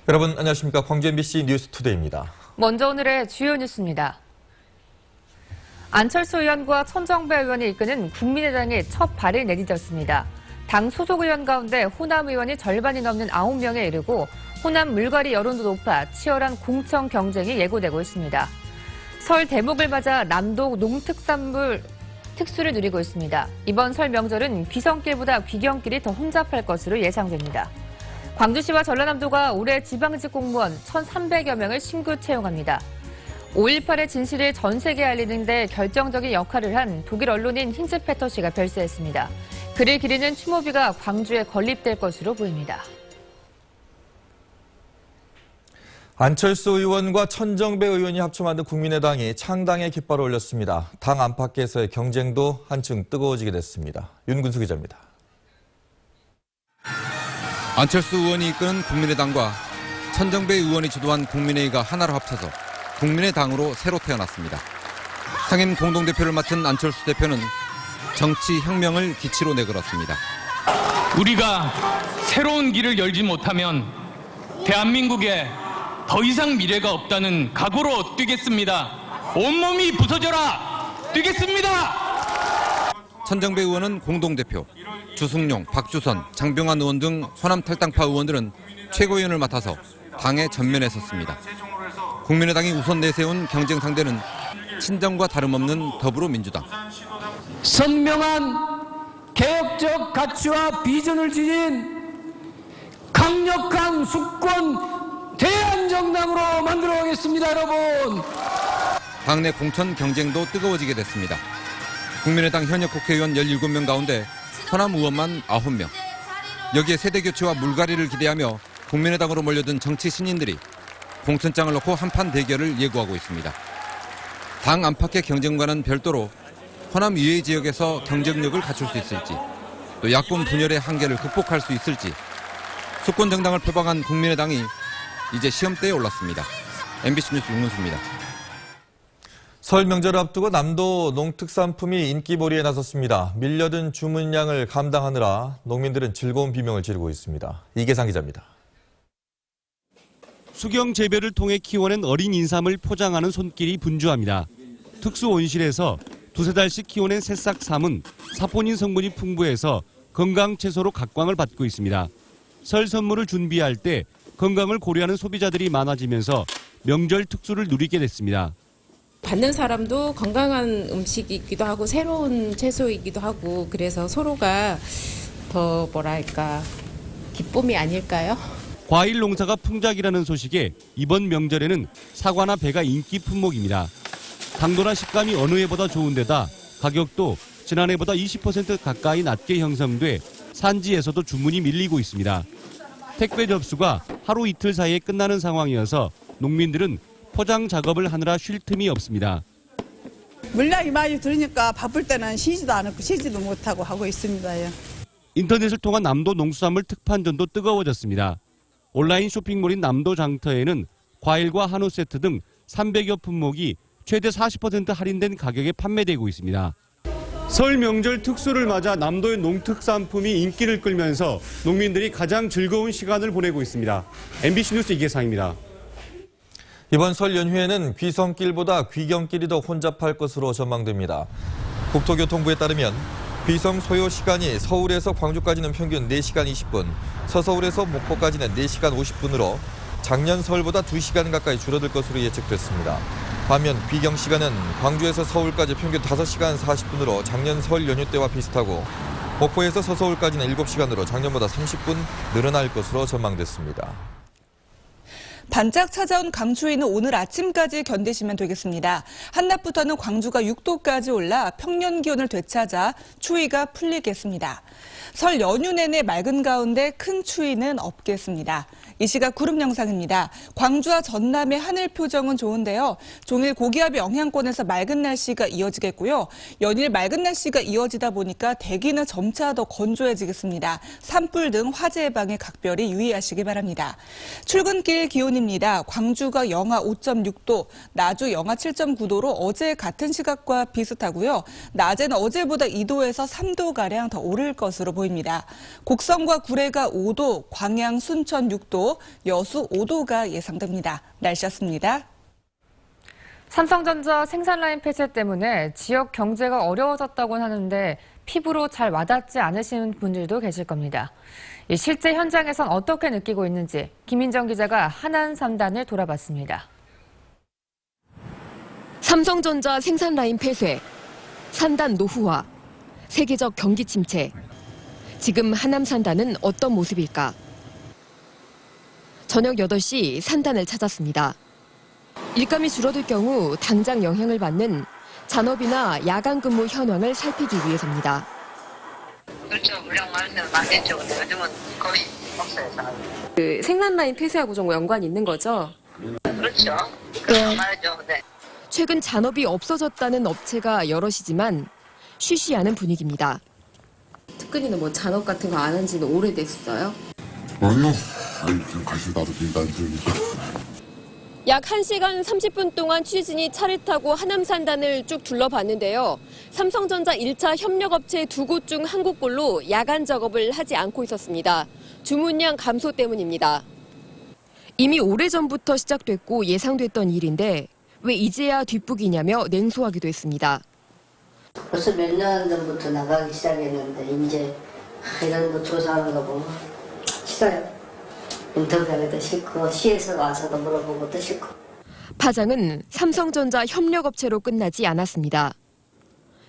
여러분 안녕하십니까. 광주 MBC 뉴스투데이입니다. 먼저 오늘의 주요 뉴스입니다. 안철수 의원과 천정배 의원이 이끄는 국민의당의 첫 발을 내디뎠습니다. 당 소속 의원 가운데 호남 의원이 절반이 넘는 9명에 이르고 호남 물갈이 여론도 높아 치열한 공청 경쟁이 예고되고 있습니다. 설 대목을 맞아 남도 농특산물 특수를 누리고 있습니다. 이번 설 명절은 귀성길보다 귀경길이 더 혼잡할 것으로 예상됩니다. 광주시와 전라남도가 올해 지방직 공무원 1,300여 명을 신규 채용합니다. 5.18의 진실을 전 세계에 알리는 데 결정적인 역할을 한 독일 언론인 힌즈페터 씨가 별세했습니다. 그를 기리는 추모비가 광주에 건립될 것으로 보입니다. 안철수 의원과 천정배 의원이 합쳐 만든 국민의당이 창당의 깃발을 올렸습니다. 당 안팎에서의 경쟁도 한층 뜨거워지게 됐습니다. 윤근수 기자입니다. 안철수 의원이 이끄는 국민의당과 천정배 의원이 주도한 국민회의가 하나로 합쳐서 국민의당으로 새로 태어났습니다. 상임 공동대표를 맡은 안철수 대표는 정치혁명을 기치로 내걸었습니다. 우리가 새로운 길을 열지 못하면 대한민국에 더 이상 미래가 없다는 각오로 뛰겠습니다. 온몸이 부서져라! 뛰겠습니다! 천정배 의원은 공동대표, 주승용, 박주선, 장병환 의원 등 호남 탈당파 의원들은 최고위원을 맡아서 당의 전면에 섰습니다. 국민의당이 우선 내세운 경쟁 상대는 친정과 다름없는 더불어민주당. 선명한 개혁적 가치와 비전을 지닌 강력한 수권 대한정당으로 만들어가겠습니다, 여러분. 당내 공천 경쟁도 뜨거워지게 됐습니다. 국민의당 현역 국회의원 17명 가운데 호남 의원만 9명. 여기에 세대교체와 물갈이를 기대하며 국민의당으로 몰려든 정치 신인들이 공천장을 놓고 한판 대결을 예고하고 있습니다. 당 안팎의 경쟁과는 별도로 호남 이외의 지역에서 경쟁력을 갖출 수 있을지, 또 야권 분열의 한계를 극복할 수 있을지, 수권 정당을 표방한 국민의당이 이제 시험대에 올랐습니다. MBC 뉴스 윤근수입니다. 설 명절을 앞두고 남도 농특산품이 인기몰이에 나섰습니다. 밀려든 주문량을 감당하느라 농민들은 즐거운 비명을 지르고 있습니다. 이계상 기자입니다. 수경 재배를 통해 키워낸 어린 인삼을 포장하는 손길이 분주합니다. 특수 온실에서 두세 달씩 키워낸 새싹 삼은 사포닌 성분이 풍부해서 건강 채소로 각광을 받고 있습니다. 설 선물을 준비할 때 건강을 고려하는 소비자들이 많아지면서 명절 특수를 누리게 됐습니다. 받는 사람도 건강한 음식이기도 하고 새로운 채소이기도 하고 그래서 서로가 더 뭐랄까 기쁨이 아닐까요? 과일 농사가 풍작이라는 소식에 이번 명절에는 사과나 배가 인기 품목입니다. 당도나 식감이 어느 해보다 좋은 데다 가격도 지난해보다 20% 가까이 낮게 형성돼 산지에서도 주문이 밀리고 있습니다. 택배 접수가 하루 이틀 사이에 끝나는 상황이어서 농민들은 포장 작업을 하느라 쉴 틈이 없습니다. 물량이 많이 들으니까 바쁠 때는 쉬지도 않고 쉬지도 못하고 하고 있습니다. 인터넷을 통한 남도 농수산물 특판전도 뜨거워졌습니다. 온라인 쇼핑몰인 남도장터에는 과일과 한우 세트 등 300여 품목이 최대 40% 할인된 가격에 판매되고 있습니다. 설 명절 특수를 맞아 남도의 농특산품이 인기를 끌면서 농민들이 가장 즐거운 시간을 보내고 있습니다. MBC 뉴스 이계상입니다. 이번 설 연휴에는 귀성길보다 귀경길이 더 혼잡할 것으로 전망됩니다. 국토교통부에 따르면 귀성 소요 시간이 서울에서 광주까지는 평균 4시간 20분, 서서울에서 목포까지는 4시간 50분으로 작년 설보다 2시간 가까이 줄어들 것으로 예측됐습니다. 반면 귀경 시간은 광주에서 서울까지 평균 5시간 40분으로 작년 설 연휴 때와 비슷하고 목포에서 서서울까지는 7시간으로 작년보다 30분 늘어날 것으로 전망됐습니다. 반짝 찾아온 강추위는 오늘 아침까지 견디시면 되겠습니다. 한낮부터는 광주가 6도까지 올라 평년 기온을 되찾아 추위가 풀리겠습니다. 설 연휴 내내 맑은 가운데 큰 추위는 없겠습니다. 이 시각 구름 영상입니다. 광주와 전남의 하늘 표정은 좋은데요. 종일 고기압 영향권에서 맑은 날씨가 이어지겠고요. 연일 맑은 날씨가 이어지다 보니까 대기는 점차 더 건조해지겠습니다. 산불 등 화재 예방에 각별히 유의하시기 바랍니다. 출근길 기온입니다. 광주가 영하 5.6도, 나주 영하 7.9도로 어제 같은 시각과 비슷하고요. 낮에는 어제보다 2도에서 3도가량 더 오를 것으로 보입니다. 곡성과 구례가 5도, 광양, 순천 6도, 4도, 여수 5도가 예상됩니다. 날씨였습니다. 삼성전자 생산라인 폐쇄 때문에 지역 경제가 어려워졌다고 하는데 피부로 잘 와닿지 않으시는 분들도 계실 겁니다. 실제 현장에선 어떻게 느끼고 있는지 김민정 기자가 하남 산단을 돌아봤습니다. 삼성전자 생산라인 폐쇄, 산단 노후화, 세계적 경기 침체. 지금 하남 산단은 어떤 모습일까? 저녁 8시 산단을 찾았습니다. 일감이 줄어들 경우 당장 영향을 받는 잔업이나 야간 근무 현황을 살피기 위해서입니다. 그렇죠. 물량 많을 때는 많겠죠. 근데 요즘은 거의 없어요. 그 생산라인 폐쇄하고 좀 연관이 있는 거죠? 그렇죠. 그렇죠. 말이죠. 네. 최근 잔업이 없어졌다는 업체가 여럿이지만 쉬쉬하는 분위기입니다. 특근이는 뭐 잔업 같은 거 안 한 지는 오래됐어요? 아니요. 지금 가시 나도 빈다 들으니까. 약 1시간 30분 동안 취재진이 차를 타고 하남 산단을 쭉 둘러봤는데요. 삼성전자 1차 협력업체 2곳 중 한 곳꼴로 야간 작업을 하지 않고 있었습니다. 주문량 감소 때문입니다. 이미 오래전부터 시작됐고 예상됐던 일인데 왜 이제야 뒷북이냐며 냉소하기도 했습니다. 벌써 몇 년 전부터 나가기 시작했는데 이제 이런 거 조사하는 거 보면 싫어요. 인터뷰하기도 싫고 시에서 와서도 물어보고도 싫고. 파장은 삼성전자 협력업체로 끝나지 않았습니다.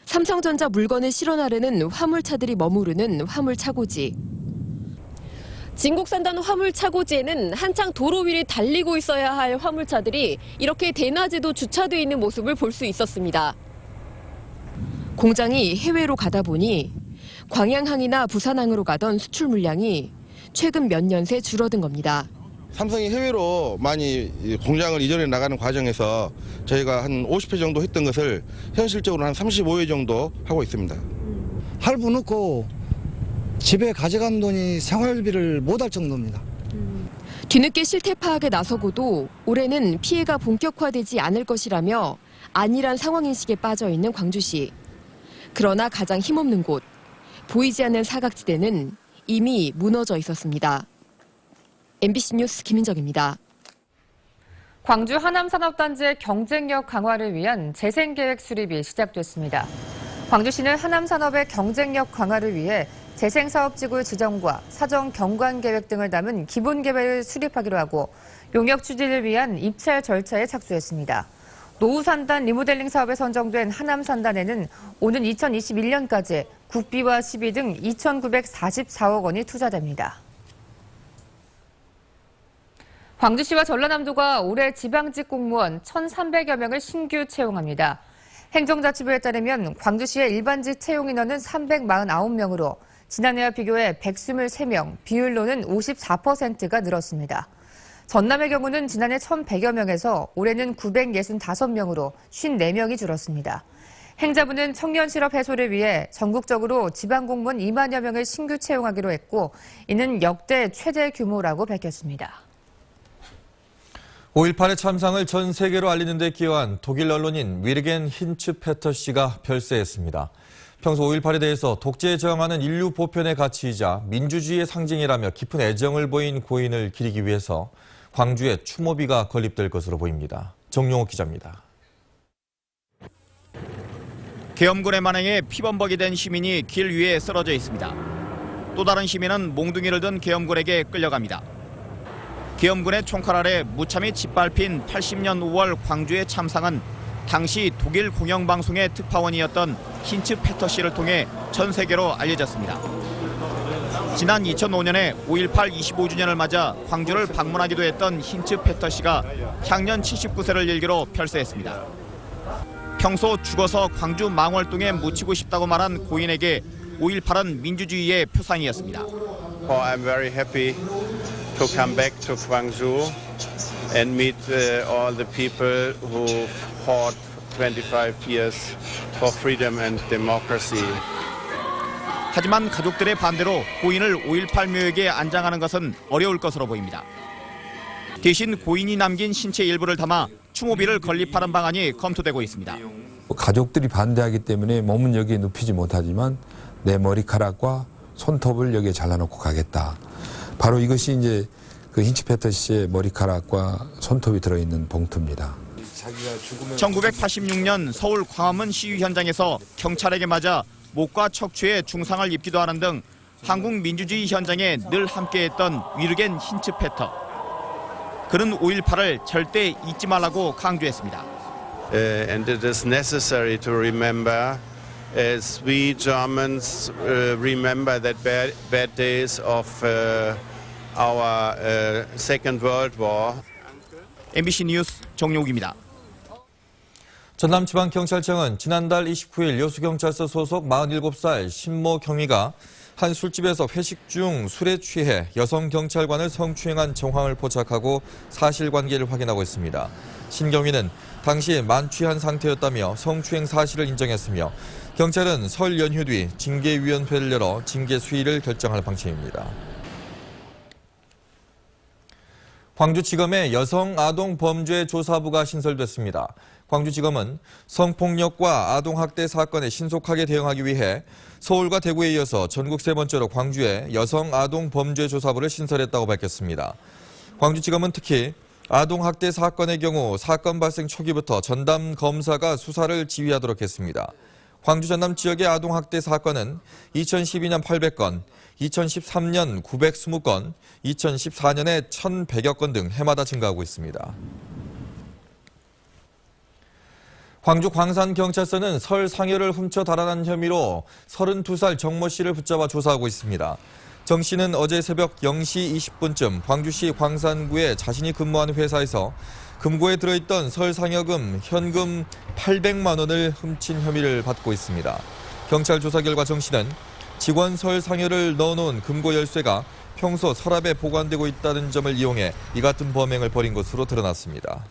삼성전자 물건을 실어나르는 화물차들이 머무르는 화물차고지. 진곡산단 화물차고지에는 한창 도로 위를 달리고 있어야 할 화물차들이 이렇게 대낮에도 주차되어 있는 모습을 볼 수 있었습니다. 공장이 해외로 가다 보니 광양항이나 부산항으로 가던 수출 물량이 최근 몇 년 새 줄어든 겁니다. 삼성이 해외로 많이 공장을 이전해 나가는 과정에서 저희가 한 50회 정도 했던 것을 현실적으로 한 35회 정도 하고 있습니다. 할부 넣고 집에 가져간 돈이 생활비를 못할 정도입니다. 뒤늦게 실태 파악에 나서고도 올해는 피해가 본격화되지 않을 것이라며 안일한 상황인식에 빠져 있는 광주시. 그러나 가장 힘없는 곳, 보이지 않는 사각지대는 이미 무너져 있었습니다. MBC 뉴스 김민정입니다. 광주 하남산업단지의 경쟁력 강화를 위한 재생계획 수립이 시작됐습니다. 광주시는 하남산업의 경쟁력 강화를 위해 재생사업지구 지정과 사정 경관계획 등을 담은 기본계획을 수립하기로 하고 용역 추진을 위한 입찰 절차에 착수했습니다. 노후산단 리모델링 사업에 선정된 하남산단에는 오는 2021년까지 국비와 시비 등 2,944억 원이 투자됩니다. 광주시와 전라남도가 올해 지방직 공무원 1,300여 명을 신규 채용합니다. 행정자치부에 따르면 광주시의 일반직 채용 인원은 349명으로 지난해와 비교해 123명, 비율로는 54%가 늘었습니다. 전남의 경우는 지난해 1,100여 명에서 올해는 965명으로 54명이 줄었습니다. 행자부는 청년 실업 해소를 위해 전국적으로 지방공무원 2만여 명을 신규 채용하기로 했고 이는 역대 최대 규모라고 밝혔습니다. 5.18의 참상을 전 세계로 알리는 데 기여한 독일 언론인 위르겐 힌츠페터 씨가 별세했습니다. 평소 5.18에 대해서 독재에 저항하는 인류 보편의 가치이자 민주주의의 상징이라며 깊은 애정을 보인 고인을 기리기 위해서 광주에 추모비가 건립될 것으로 보입니다. 정용호 기자입니다. 계엄군의 만행에 피범벅이 된 시민이 길 위에 쓰러져 있습니다. 또 다른 시민은 몽둥이를 든 계엄군에게 끌려갑니다. 계엄군의 총칼 아래 무참히 짓밟힌 80년 5월 광주의 참상은 당시 독일 공영방송의 특파원이었던 힌츠페터 씨를 통해 전 세계로 알려졌습니다. 지난 2005년에 5.18 25주년을 맞아 광주를 방문하기도 했던 힌츠페터 씨가 향년 79세를 일기로 별세했습니다. 평소 죽어서 광주 망월동에 묻히고 싶다고 말한 고인에게 5.18은 민주주의의 표상이었습니다. I'm very happy to come back to Gwangju and meet all the people who fought 25 years for freedom and democracy. 하지만 가족들의 반대로 고인을 5.18 묘역에 안장하는 것은 어려울 것으로 보입니다. 대신 고인이 남긴 신체 일부를 담아 추모비를 건립하는 방안이 검토되고 있습니다. 가족들이 반대하기 때문에 몸은 여기에 눕히지 못하지만 내 머리카락과 손톱을 여기에 잘라놓고 가겠다. 바로 이것이 이제 그 힌치페터 씨의 머리카락과 손톱이 들어있는 봉투입니다. 1986년 서울 광화문 시위 현장에서 경찰에게 맞아 목과 척추에 중상을 입기도 하는 등 한국 민주주의 현장에 늘 함께했던 위르겐 힌츠페터. 그는 5.18을 절대 잊지 말라고 강조했습니다. And it is necessary to remember, as we Germans remember that bad days of our Second World War. MBC 뉴스 정용욱입니다. 전남지방경찰청은 지난달 29일 여수경찰서 소속 47살 신모 경위가 한 술집에서 회식 중 술에 취해 여성 경찰관을 성추행한 정황을 포착하고 사실관계를 확인하고 있습니다. 신 경위는 당시 만취한 상태였다며 성추행 사실을 인정했으며 경찰은 설 연휴 뒤 징계위원회를 열어 징계 수위를 결정할 방침입니다. 광주지검의 여성아동범죄조사부가 신설됐습니다. 광주지검은 성폭력과 아동학대 사건에 신속하게 대응하기 위해 서울과 대구에 이어서 전국 세 번째로 광주에 여성아동범죄조사부를 신설했다고 밝혔습니다. 광주지검은 특히 아동학대 사건의 경우 사건 발생 초기부터 전담 검사가 수사를 지휘하도록 했습니다. 광주 전남 지역의 아동학대 사건은 2012년 800건, 2013년 920건, 2014년에 1,100여 건 등 해마다 증가하고 있습니다. 광주 광산경찰서는 설 상여를 훔쳐 달아난 혐의로 32살 정모 씨를 붙잡아 조사하고 있습니다. 정 씨는 어제 새벽 0시 20분쯤 광주시 광산구에 자신이 근무하는 회사에서 금고에 들어있던 설 상여금 현금 800만 원을 훔친 혐의를 받고 있습니다. 경찰 조사 결과 정 씨는 직원 설 상여를 넣어놓은 금고 열쇠가 평소 서랍에 보관되고 있다는 점을 이용해 이 같은 범행을 벌인 것으로 드러났습니다.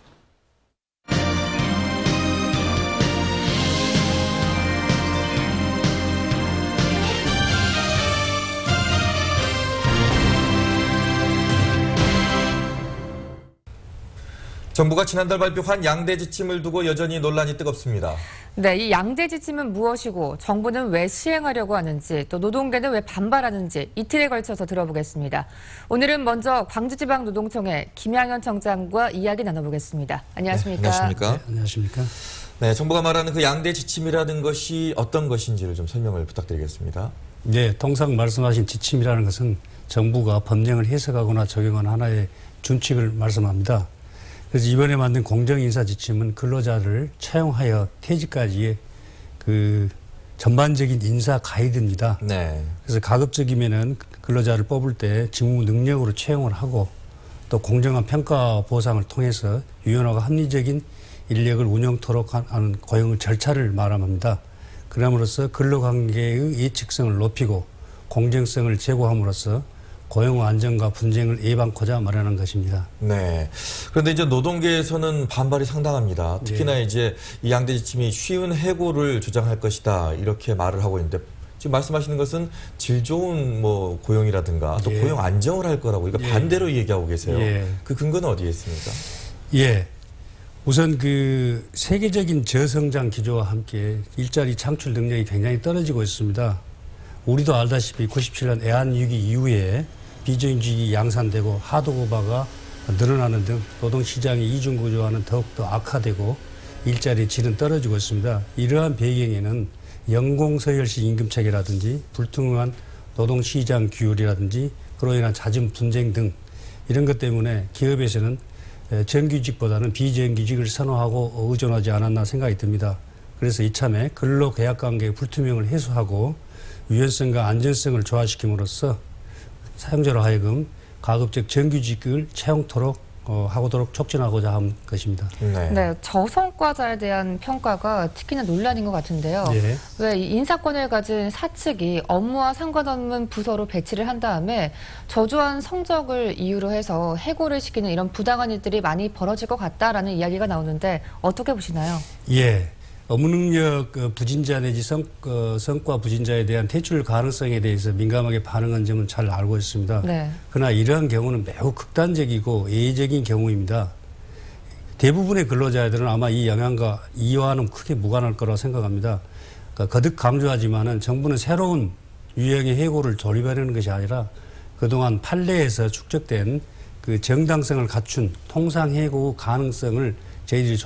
정부가 지난달 발표한 양대 지침을 두고 여전히 논란이 뜨겁습니다. 네, 이 양대 지침은 무엇이고 정부는 왜 시행하려고 하는지 또 노동계는 왜 반발하는지 이틀에 걸쳐서 들어보겠습니다. 오늘은 먼저 광주지방노동청의 김양현 청장과 이야기 나눠보겠습니다. 안녕하십니까? 네, 안녕하십니까? 네, 안녕하십니까? 네, 정부가 말하는 그 양대 지침이라는 것이 어떤 것인지를 좀 설명을 부탁드리겠습니다. 네, 통상 말씀하신 지침이라는 것은 정부가 법령을 해석하거나 적용하는 하나의 준칙을 말씀합니다. 그래서 이번에 만든 공정인사 지침은 근로자를 채용하여 퇴직까지의 그 전반적인 인사 가이드입니다. 네. 그래서 가급적이면은 근로자를 뽑을 때 직무 능력으로 채용을 하고 또 공정한 평가 보상을 통해서 유연하고 합리적인 인력을 운영토록 하는 고용 절차를 말합니다. 그럼으로써 근로관계의 예측성을 높이고 공정성을 제고함으로써 고용 안정과 분쟁을 예방하고자 마련한 것입니다. 네. 그런데 이제 노동계에서는 반발이 상당합니다. 특히나 네. 이제 이 양대 지침이 쉬운 해고를 주장할 것이다 이렇게 말을 하고 있는데 지금 말씀하시는 것은 질 좋은 뭐 고용이라든가 또 고용 안정을 할 거라고 이거 반대로 얘기하고 계세요. 그 근거는 어디에 있습니까? 예. 우선 그 세계적인 저성장 기조와 함께 일자리 창출 능력이 굉장히 떨어지고 있습니다. 우리도 알다시피 97년 애한위기 이후에 비정규직이 양산되고 하도급여가 늘어나는 등 노동시장의 이중구조화는 더욱더 악화되고 일자리 질은 떨어지고 있습니다. 이러한 배경에는 연공서열식 임금체계라든지 불투명한 노동시장 규율이라든지 그로 인한 잦은 분쟁 등 이런 것 때문에 기업에서는 정규직보다는 비정규직을 선호하고 의존하지 않았나 생각이 듭니다. 그래서 이참에 근로계약관계의 불투명을 해소하고 유연성과 안전성을 조화시킴으로써 사용자로 하여금 가급적 정규직을 채용토록 하도록 촉진하고자 한 것입니다. 네, 저성과자에 대한 평가가 특히나 논란인 것 같은데요. 네. 왜 이 인사권을 가진 사측이 업무와 상관없는 부서로 배치를 한 다음에 저조한 성적을 이유로 해서 해고를 시키는 이런 부당한 일들이 많이 벌어질 것 같다라는 이야기가 나오는데 어떻게 보시나요? 예. 업무능력 부진자 내지 성과 부진자에 대한 퇴출 가능성에 대해서 민감하게 반응한 점은 잘 알고 있습니다. 네. 그러나 이러한 경우는 매우 극단적이고 예외적인 경우입니다. 대부분의 근로자들은 아마 이 영향과 이와는 크게 무관할 거라고 생각합니다. 그러니까 거듭 강조하지만은 정부는 새로운 유형의 해고를 조립하려는 것이 아니라 그동안 판례에서 축적된 그 정당성을 갖춘 통상해고 가능성을 저희들이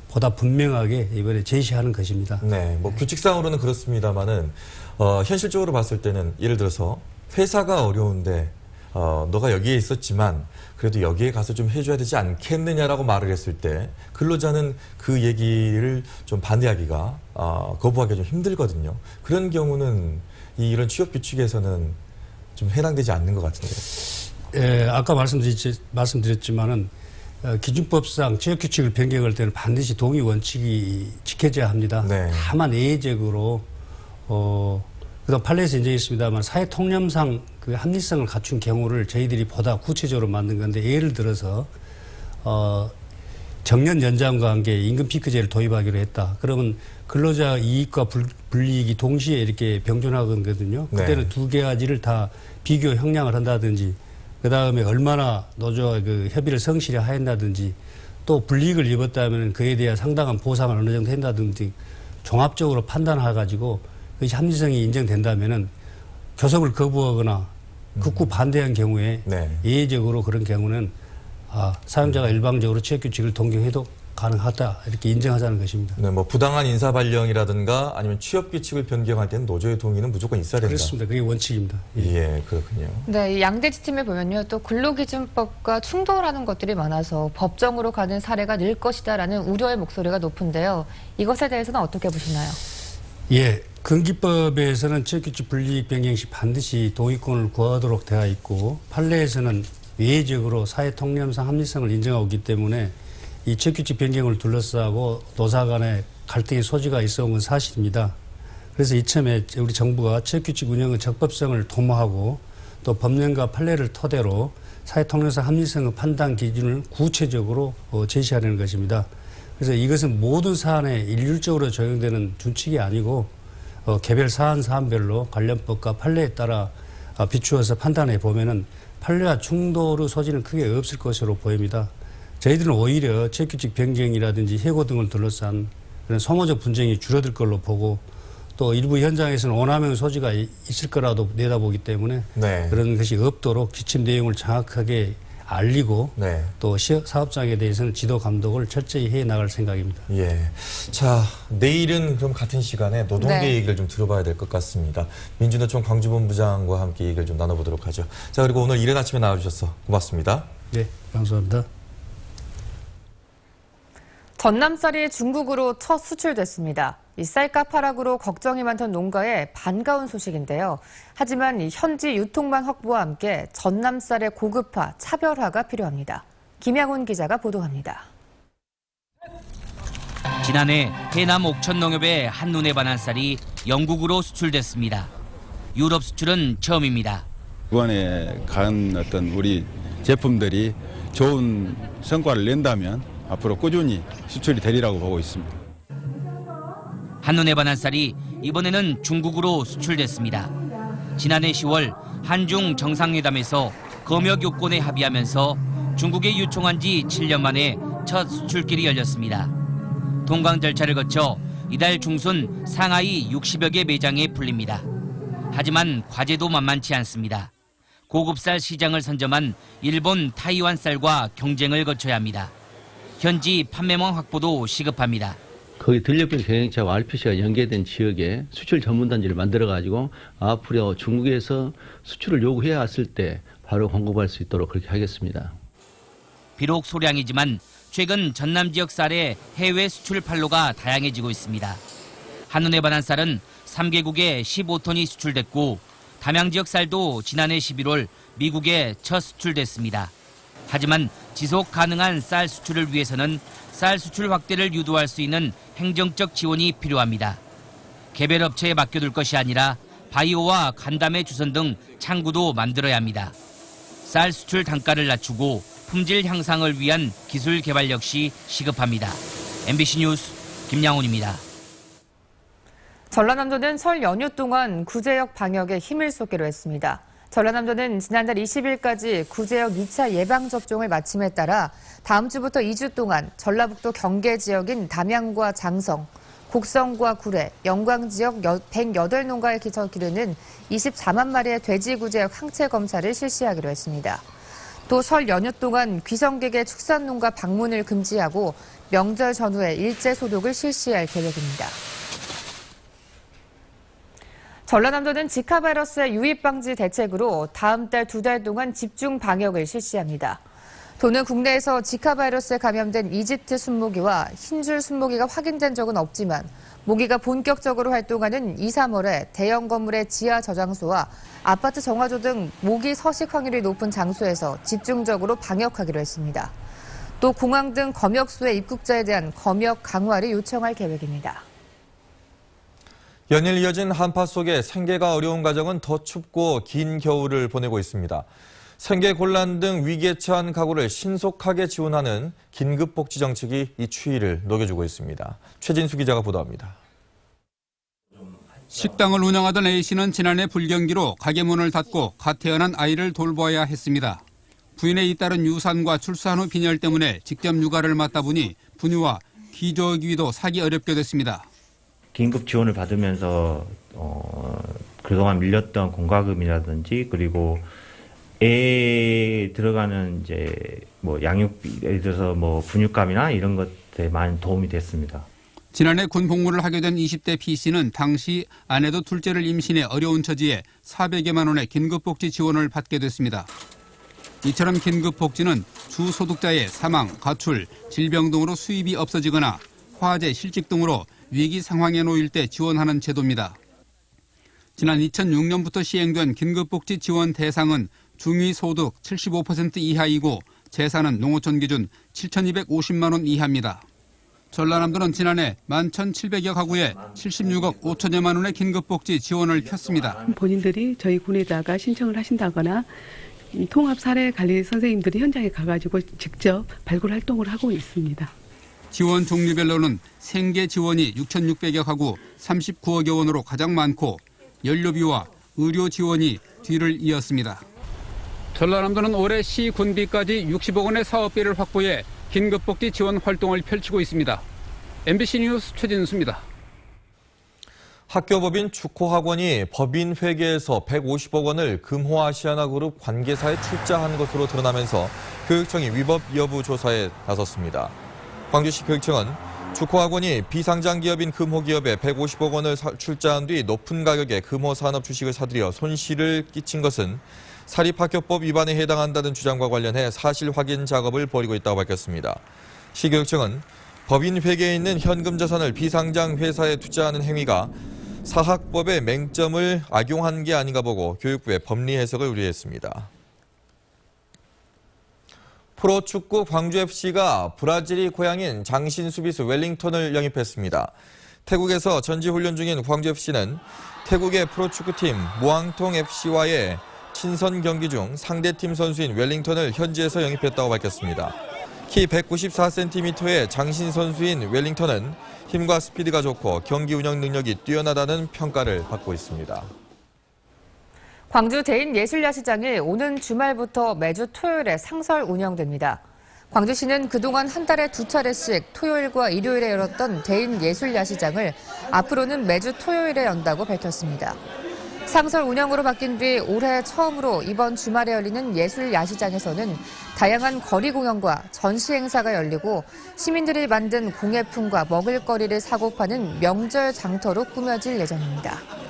보다 분명하게 이번에 제시하는 것입니다. 네, 뭐 규칙상으로는 그렇습니다만은 현실적으로 봤을 때는 예를 들어서 회사가 어려운데 너가 여기에 있었지만 그래도 여기에 가서 좀 해줘야 되지 않겠느냐라고 말을 했을 때 근로자는 그 얘기를 좀 반대하기가 거부하기가 좀 힘들거든요. 그런 경우는 이런 취업 규칙에서는 좀 해당되지 않는 것 같은데요. 예, 아까 말씀드렸지만은 기준법상 취업 규칙을 변경할 때는 반드시 동의 원칙이 지켜져야 합니다. 네. 다만 예외적으로 그다음 판례에서 인정했습니다만 사회 통념상 그 합리성을 갖춘 경우를 저희들이 보다 구체적으로 만든 건데 예를 들어서 정년 연장과 관계 임금 피크제를 도입하기로 했다. 그러면 근로자 이익과 불이익이 동시에 이렇게 병존하거든요. 그때는 네. 두 가지를 다 비교 형량을 한다든지 그 다음에 얼마나 노조와 그 협의를 성실히 하였다든지 또 불이익을 입었다면 그에 대한 상당한 보상을 어느 정도 한다든지 종합적으로 판단해가지고 그것이 합리성이 인정된다면은 교섭을 거부하거나 극구 반대한 경우에 네. 예외적으로 그런 경우는 사용자가 일방적으로 취업규칙을 동경해도 가능하다 이렇게 인정하자는 것입니다. 네, 뭐 부당한 인사 발령이라든가 아니면 취업 규칙을 변경할 때는 노조의 동의는 무조건 있어야 된다. 그렇습니다. 그게 원칙입니다. 예, 그렇군요. 네, 이 양대 지침에 보면요. 또 근로기준법과 충돌하는 것들이 많아서 법정으로 가는 사례가 늘 것이다라는 우려의 목소리가 높은데요. 이것에 대해서는 어떻게 보시나요? 예, 근기법에서는 취업규칙 불이익 변경 시 반드시 동의권을 구하도록 되어 있고 판례에서는 예외적으로 사회 통념상 합리성을 인정하고 있기 때문에 이 취업규칙 변경을 둘러싸고 노사 간의 갈등의 소지가 있어온 건 사실입니다. 그래서 이참에 우리 정부가 취업규칙 운영의 적법성을 도모하고 또 법령과 판례를 토대로 사회 통념상 합리성의 판단 기준을 구체적으로 제시하려는 것입니다. 그래서 이것은 모든 사안에 일률적으로 적용되는 준칙이 아니고 개별 사안별로 관련법과 판례에 따라 비추어서 판단해 보면은 판례와 충돌의 소지는 크게 없을 것으로 보입니다. 저희들은 오히려 취업규칙 변경이라든지 해고 등을 둘러싼 그런 소모적 분쟁이 줄어들 걸로 보고 또 일부 현장에서는 오남용 소지가 있을 거라도 내다보기 때문에 네. 그런 것이 없도록 지침 내용을 정확하게 알리고 네. 또 사업장에 대해서는 지도 감독을 철저히 해 나갈 생각입니다. 예. 자, 내일은 그럼 같은 시간에 노동계 네. 얘기를 좀 들어봐야 될 것 같습니다. 민주노총 광주본부장과 함께 얘기를 좀 나눠보도록 하죠. 자, 그리고 오늘 이른 아침에 나와주셔서 고맙습니다. 네, 감사합니다. 전남쌀이 중국으로 첫 수출됐습니다. 이 쌀값 하락으로 걱정이 많던 농가에 반가운 소식인데요. 하지만 현지 유통망 확보와 함께 전남쌀의 고급화, 차별화가 필요합니다. 김양훈 기자가 보도합니다. 지난해 해남 옥천농협의 한눈에 반한 쌀이 영국으로 수출됐습니다. 유럽 수출은 처음입니다. 이번에 간 어떤 우리 제품들이 좋은 성과를 낸다면 앞으로 꾸준히 수출이 되리라고 보고 있습니다. 한눈에 반한 쌀이 이번에는 중국으로 수출됐습니다. 지난해 10월 한중 정상회담에서 검역 요건에 합의하면서 중국에 유통한 지 7년 만에 첫 수출길이 열렸습니다. 통관 절차를 거쳐 이달 중순 상하이 60여 개 매장에 풀립니다. 하지만 과제도 만만치 않습니다. 고급쌀 시장을 선점한 일본, 타이완 쌀과 경쟁을 거쳐야 합니다. 현지 판매망 확보도 시급합니다. 거기 들녘변 경영차와 RPC가 연계된 지역에 수출 전문단지를 만들어가지고 앞으로 중국에서 수출을 요구해 왔을 때 바로 공급할 수 있도록 그렇게 하겠습니다. 비록 소량이지만 최근 전남 지역 쌀의 해외 수출 판로가 다양해지고 있습니다. 한눈에 반한 쌀은 3개국에 15톤이 수출됐고 담양 지역 쌀도 지난해 11월 미국에 첫 수출됐습니다. 하지만 지속 가능한 쌀 수출을 위해서는 쌀 수출 확대를 유도할 수 있는 행정적 지원이 필요합니다. 개별 업체에 맡겨둘 것이 아니라 바이오와 간담회 주선 등 창구도 만들어야 합니다. 쌀 수출 단가를 낮추고 품질 향상을 위한 기술 개발 역시 시급합니다. MBC 뉴스 김양훈입니다. 전라남도는 설 연휴 동안 구제역 방역에 힘을 쏟기로 했습니다. 전라남도는 지난달 20일까지 구제역 2차 예방접종을 마침에 따라 다음 주부터 2주 동안 전라북도 경계 지역인 담양과 장성, 곡성과 구례, 영광 지역 108농가에 기르는 24만 마리의 돼지 구제역 항체 검사를 실시하기로 했습니다. 또 설 연휴 동안 귀성객의 축산농가 방문을 금지하고 명절 전후에 일제 소독을 실시할 계획입니다. 전라남도는 지카 바이러스의 유입 방지 대책으로 다음 달 2달 동안 집중 방역을 실시합니다. 도는 국내에서 지카 바이러스에 감염된 이집트 순모기와 흰줄 순모기가 확인된 적은 없지만 모기가 본격적으로 활동하는 2, 3월에 대형 건물의 지하 저장소와 아파트 정화조 등 모기 서식 확률이 높은 장소에서 집중적으로 방역하기로 했습니다. 또 공항 등 검역소의 입국자에 대한 검역 강화를 요청할 계획입니다. 연일 이어진 한파 속에 생계가 어려운 가정은 더 춥고 긴 겨울을 보내고 있습니다. 생계 곤란 등 위기에 처한 가구를 신속하게 지원하는 긴급복지 정책이 이 추위를 녹여주고 있습니다. 최진수 기자가 보도합니다. 식당을 운영하던 A씨는 지난해 불경기로 가게 문을 닫고 갓 태어난 아이를 돌보아야 했습니다. 부인의 잇따른 유산과 출산 후 빈혈 때문에 직접 육아를 맡다 보니 분유와 기저귀도 사기 어렵게 됐습니다. 긴급 지원을 받으면서 그동안 밀렸던 공과금이라든지 그리고 애 들어가는 이제 뭐 양육비, 예를 들어서 뭐 분유값이나 이런 것들에 많이 도움이 됐습니다. 지난해 군 복무를 하게 된 20대 P씨는 당시 아내도 둘째를 임신해 어려운 처지에 400여만 원의 긴급복지 지원을 받게 됐습니다. 이처럼 긴급복지는 주소득자의 사망, 가출, 질병 등으로 수입이 없어지거나 화재, 실직 등으로 위기 상황에 놓일 때 지원하는 제도입니다. 지난 2006년부터 시행된 긴급복지 지원 대상은 중위소득 75% 이하이고 재산은 농어촌 기준 7,250만 원 이하입니다. 전라남도는 지난해 11,700여 가구에 76억 5천여만 원의 긴급복지 지원을 폈습니다. 본인들이 저희 군에다가 신청을 하신다거나 통합 사례 관리 선생님들이 현장에 가가지고 직접 발굴 활동을 하고 있습니다. 지원 종류별로는 생계 지원이 6,600여 가구 39억여 원으로 가장 많고 연료비와 의료 지원이 뒤를 이었습니다. 전라남도는 올해 시 군비까지 60억 원의 사업비를 확보해 긴급복지 지원 활동을 펼치고 있습니다. MBC 뉴스 최진수입니다. 학교법인 축호학원이 법인회계에서 150억 원을 금호아시아나그룹 관계사에 출자한 것으로 드러나면서 교육청이 위법 여부 조사에 나섰습니다. 광주시 교육청은 축호학원이 비상장 기업인 금호기업에 150억 원을 출자한 뒤 높은 가격에 금호산업 주식을 사들여 손실을 끼친 것은 사립학교법 위반에 해당한다는 주장과 관련해 사실 확인 작업을 벌이고 있다고 밝혔습니다. 시교육청은 법인 회계에 있는 현금 자산을 비상장 회사에 투자하는 행위가 사학법의 맹점을 악용한 게 아닌가 보고 교육부의 법리 해석을 의뢰했습니다. 프로축구 광주FC가 브라질이 고향인 장신 수비수 웰링턴을 영입했습니다. 태국에서 전지훈련 중인 광주FC는 태국의 프로축구팀 무앙통FC와의 친선 경기 중 상대팀 선수인 웰링턴을 현지에서 영입했다고 밝혔습니다. 키 194cm의 장신 선수인 웰링턴은 힘과 스피드가 좋고 경기 운영 능력이 뛰어나다는 평가를 받고 있습니다. 광주 대인예술야시장이 오는 주말부터 매주 토요일에 상설 운영됩니다. 광주시는 그동안 한 달에 2차례씩 토요일과 일요일에 열었던 대인예술야시장을 앞으로는 매주 토요일에 연다고 밝혔습니다. 상설 운영으로 바뀐 뒤 올해 처음으로 이번 주말에 열리는 예술야시장에서는 다양한 거리 공연과 전시 행사가 열리고 시민들이 만든 공예품과 먹을거리를 사고 파는 명절 장터로 꾸며질 예정입니다.